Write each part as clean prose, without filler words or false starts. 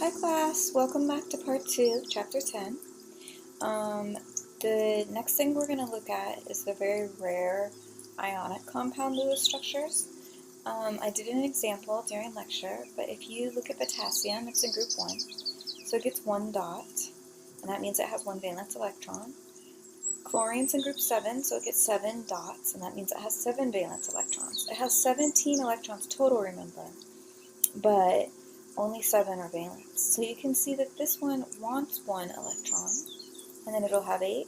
Hi class, welcome back to part 2, chapter 10. The next thing we're going to look at is the very rare ionic compound Lewis structures. I did an example during lecture, but if you look at potassium, it's in group 1, so it gets 1 dot, and that means it has 1 valence electron. Chlorine's in group 7, so it gets 7 dots, and that means it has 7 valence electrons. It has 17 electrons total, remember, but only 7 are valence. So you can see that this one wants 1 electron, and then it'll have 8.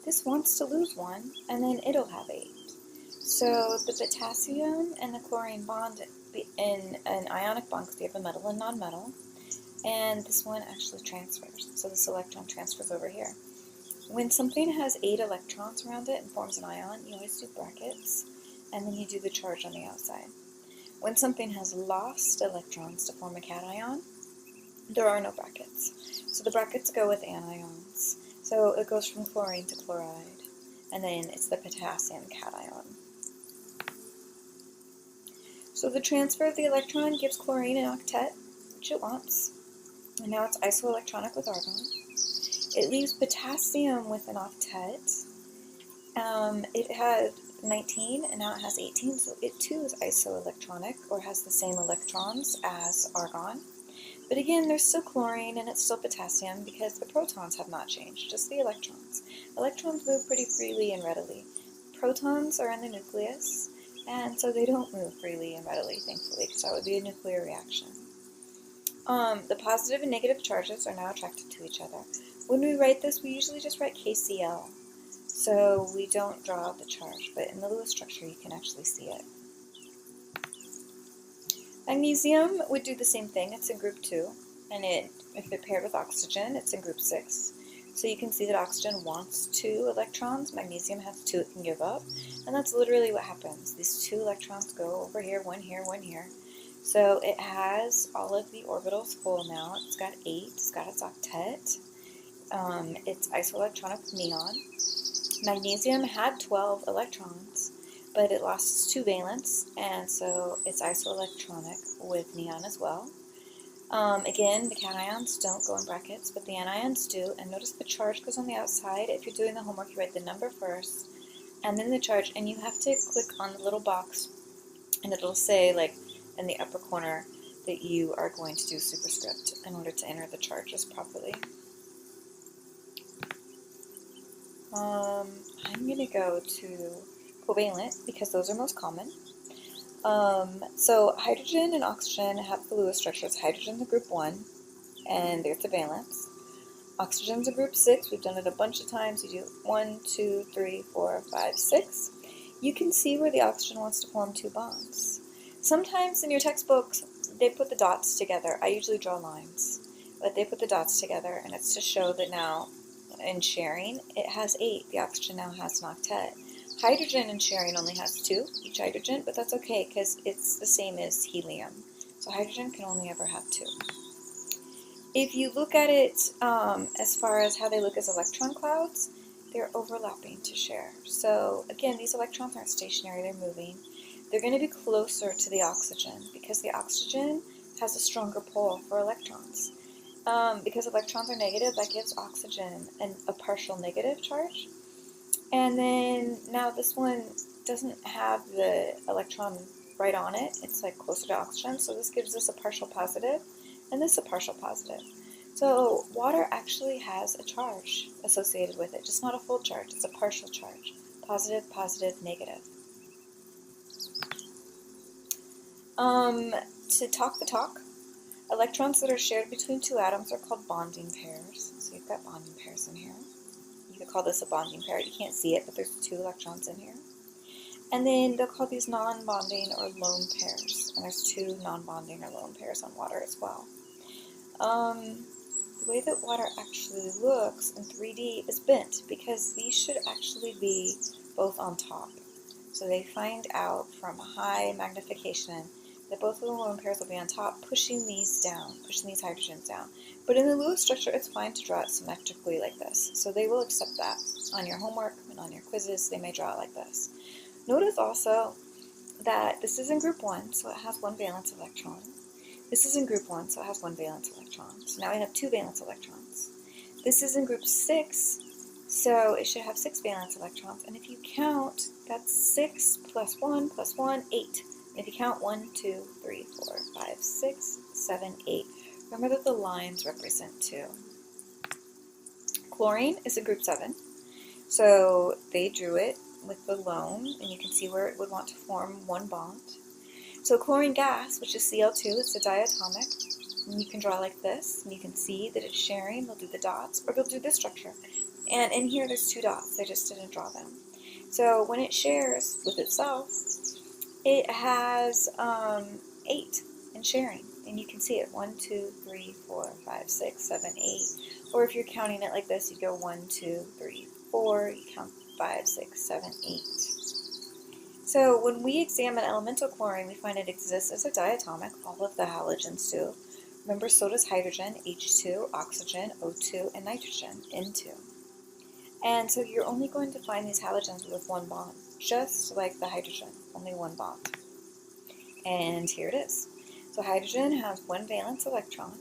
This wants to lose 1, and then it'll have 8. So the potassium and the chlorine bond in an ionic bond, because we have a metal and non-metal, and this one actually transfers. So this electron transfers over here. When something has 8 electrons around it and forms an ion, you always do brackets, and then you do the charge on the outside. When something has lost electrons to form a cation, there are no brackets. So the brackets go with anions. So it goes from chlorine to chloride, and then it's the potassium cation. So the transfer of the electron gives chlorine an octet, which it wants. And now it's isoelectronic with argon. It leaves potassium with an octet. It had 19 and now it has 18, so it too is isoelectronic, or has the same electrons as argon. But again, there's still chlorine and it's still potassium because the protons have not changed, just the electrons. Electrons move pretty freely and readily. Protons are in the nucleus, and so they don't move freely and readily, thankfully, because that would be a nuclear reaction. The positive and negative charges are now attracted to each other. When we write this, we usually just write KCl. So we don't draw the charge, but in the Lewis structure you can actually see it. Magnesium would do the same thing. It's in group 2, and if it paired with oxygen, it's in group 6. So you can see that oxygen wants 2 electrons, magnesium has 2 it can give up, and that's literally what happens. These 2 electrons go over here, 1 here, 1 here. So it has all of the orbitals full now. It's got 8, it's got its octet. It's isoelectronic with neon. Magnesium had 12 electrons, but it lost its 2 valence, and so it's isoelectronic with neon as well. Again, the cations don't go in brackets, but the anions do, and notice the charge goes on the outside. If you're doing the homework, you write the number first, and then the charge, and you have to click on the little box, and it'll say, like, in the upper corner, that you are going to do superscript in order to enter the charges properly. I'm going to go to covalent because those are most common. So hydrogen and oxygen have the Lewis structures. Hydrogen's a group 1, and there's the valence. Oxygen's a group 6. We've done it a bunch of times. You do 1, 2, 3, 4, 5, 6. You can see where the oxygen wants to form 2 bonds. Sometimes in your textbooks, they put the dots together. I usually draw lines, but they put the dots together, and it's to show that now in sharing, it has 8. The oxygen now has an octet. Hydrogen in sharing only has 2, each hydrogen, but that's okay because it's the same as helium. So hydrogen can only ever have 2. If you look at it as far as how they look as electron clouds, they're overlapping to share. So again, these electrons aren't stationary, they're moving. They're going to be closer to the oxygen because the oxygen has a stronger pull for electrons. Because electrons are negative, that gives oxygen a partial negative charge. And then now this one doesn't have the electron right on it. It's like closer to oxygen, so this gives us a partial positive, and this a partial positive. So water actually has a charge associated with it, just not a full charge. It's a partial charge. Positive, positive, negative. To talk the talk, electrons that are shared between 2 atoms are called bonding pairs. So you've got bonding pairs in here. You could call this a bonding pair. You can't see it, but there's 2 electrons in here. And then they'll call these non-bonding or lone pairs. And there's 2 non-bonding or lone pairs on water as well. The way that water actually looks in 3D is bent because these should actually be both on top. So they find out from high magnification that both of the lone pairs will be on top, pushing these down, pushing these hydrogens down. But in the Lewis structure, it's fine to draw it symmetrically like this. So they will accept that. On your homework and on your quizzes, they may draw it like this. Notice also that this is in group 1, so it has 1 valence electron. This is in group 1, so it has 1 valence electron. So now we have 2 valence electrons. This is in group 6, so it should have 6 valence electrons. And if you count, that's 6 plus 1 plus 1, 8. And if you count 1, 2, 3, 4, 5, 6, 7, 8. Remember that the lines represent 2. Chlorine is in group 7, so they drew it with the lone, and you can see where it would want to form 1 bond. So chlorine gas, which is Cl2, it's a diatomic, and you can draw like this, and you can see that it's sharing. They'll do the dots, or they'll do this structure. And in here there's 2 dots, I just didn't draw them. So when it shares with itself, it has 8 in sharing, and you can see it, 1, 2, 3, 4, 5, 6, 7, 8. Or if you're counting it like this, you go 1, 2, 3, 4, you count 5, 6, 7, 8. So when we examine elemental chlorine, we find it exists as a diatomic. All of the halogens do. Remember, so does hydrogen, H2, oxygen, O2, and nitrogen, N2. And so you're only going to find these halogens with 1 bond, just like the hydrogen, only 1 bond. And here it is. So hydrogen has 1 valence electron,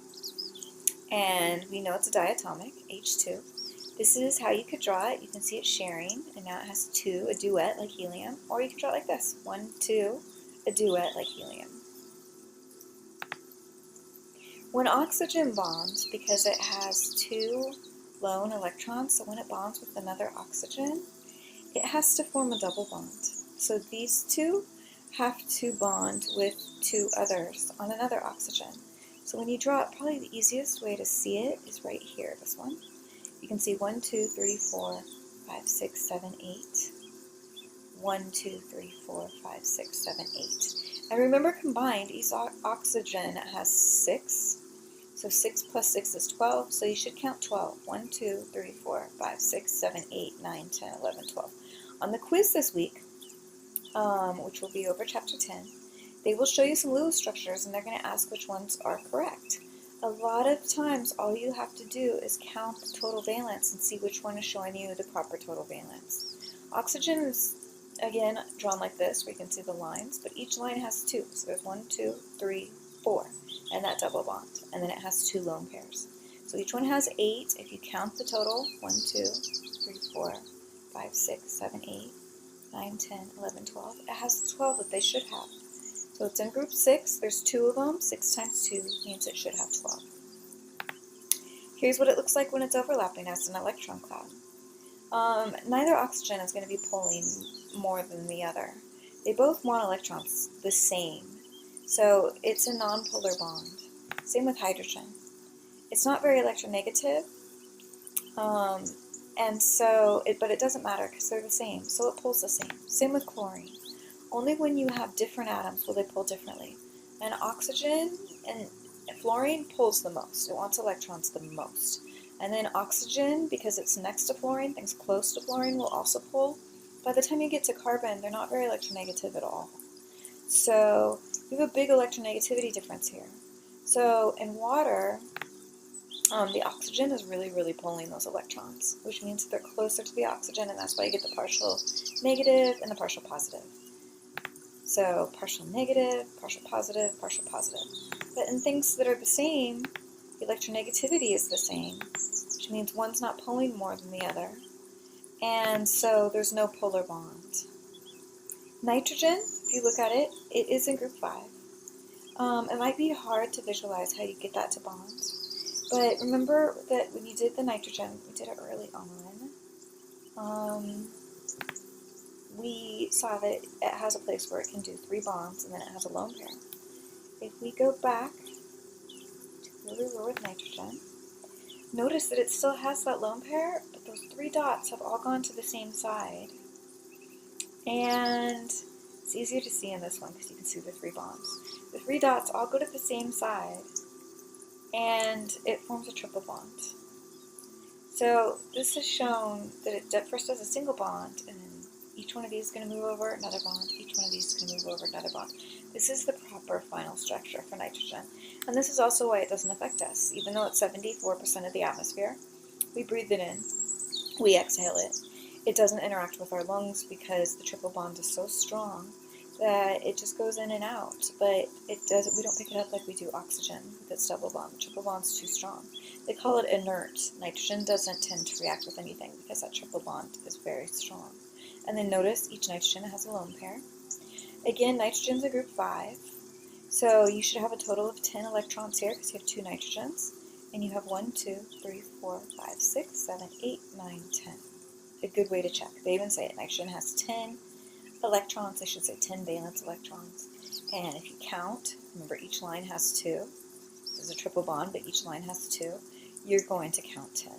and we know it's a diatomic, H2. This is how you could draw it. You can see it sharing, and now it has 2, a duet like helium, or you can draw it like this, 1, 2, a duet like helium. When oxygen bonds, because it has 2 lone electrons, so when it bonds with another oxygen, it has to form a double bond. So these 2 have to bond with 2 others on another oxygen. So when you draw it, probably the easiest way to see it is right here, this one. You can see 1, 2, 3, 4, 5, 6, 7, 8. 1, 2, 3, 4, 5, 6, 7, 8. And remember, combined, each oxygen has 6. So 6 plus 6 is 12, so you should count 12. 1, 2, 3, 4, 5, 6, 7, 8, 9, 10, 11, 12. On the quiz this week, which will be over chapter 10, they will show you some Lewis structures, and they're going to ask which ones are correct. A lot of times, all you have to do is count the total valence and see which one is showing you the proper total valence. Oxygen is, again, drawn like this, where you can see the lines, but each line has 2. So there's 1, 2, 3, 4, and that double bond. And then it has 2 lone pairs. So each one has 8. If you count the total, 1, 2, 3, 4, 5, 6, 7, 8, 9, 10, 11, 12. It has the 12 that they should have. So it's in group 6. There's 2 of them. 6 times 2 means it should have 12. Here's what it looks like when it's overlapping as an electron cloud. Neither oxygen is going to be pulling more than the other. They both want electrons the same. So it's a nonpolar bond. Same with hydrogen. It's not very electronegative, but it doesn't matter because they're the same. So it pulls the same. Same with chlorine. Only when you have different atoms will they pull differently. And oxygen and fluorine pulls the most. It wants electrons the most. And then oxygen, because it's next to fluorine, things close to fluorine will also pull. By the time you get to carbon, they're not very electronegative at all. So you have a big electronegativity difference here. So in water, the oxygen is really, really pulling those electrons, which means that they're closer to the oxygen, and that's why you get the partial negative and the partial positive. So partial negative, partial positive, partial positive. But in things that are the same, the electronegativity is the same, which means one's not pulling more than the other. And so there's no polar bond. Nitrogen, if you look at it, it is in group 5. It might be hard to visualize how you get that to bond. But remember that when you did the nitrogen, we did it early on, we saw that it has a place where it can do 3 bonds, and then it has a lone pair. If we go back to where we were with nitrogen, notice that it still has that lone pair, but those 3 dots have all gone to the same side. And it's easier to see in this one because you can see the 3 bonds. The 3 dots all go to the same side, and it forms a triple bond. So this has shown that it first does a single bond, and then each one of these is going to move over another bond. Each one of these is going to move over another bond. This is the proper final structure for nitrogen. And this is also why it doesn't affect us. Even though it's 74% of the atmosphere, we breathe it in, we exhale it. It doesn't interact with our lungs because the triple bond is so strong that it just goes in and out, but we don't pick it up like we do oxygen with its double bond. The triple bond's too strong. They call it inert. Nitrogen doesn't tend to react with anything because that triple bond is very strong. And then notice each nitrogen has a lone pair. Again, nitrogen's a group 5, so you should have a total of 10 electrons here because you have 2 nitrogens, and you have 1, 2, 3, 4, 5, 6, 7, 8, 9, 10. A good way to check. They even say it. Nitrogen has 10 electrons, I should say 10 valence electrons. And if you count, remember each line has 2. This is a triple bond, but each line has 2. You're going to count 10.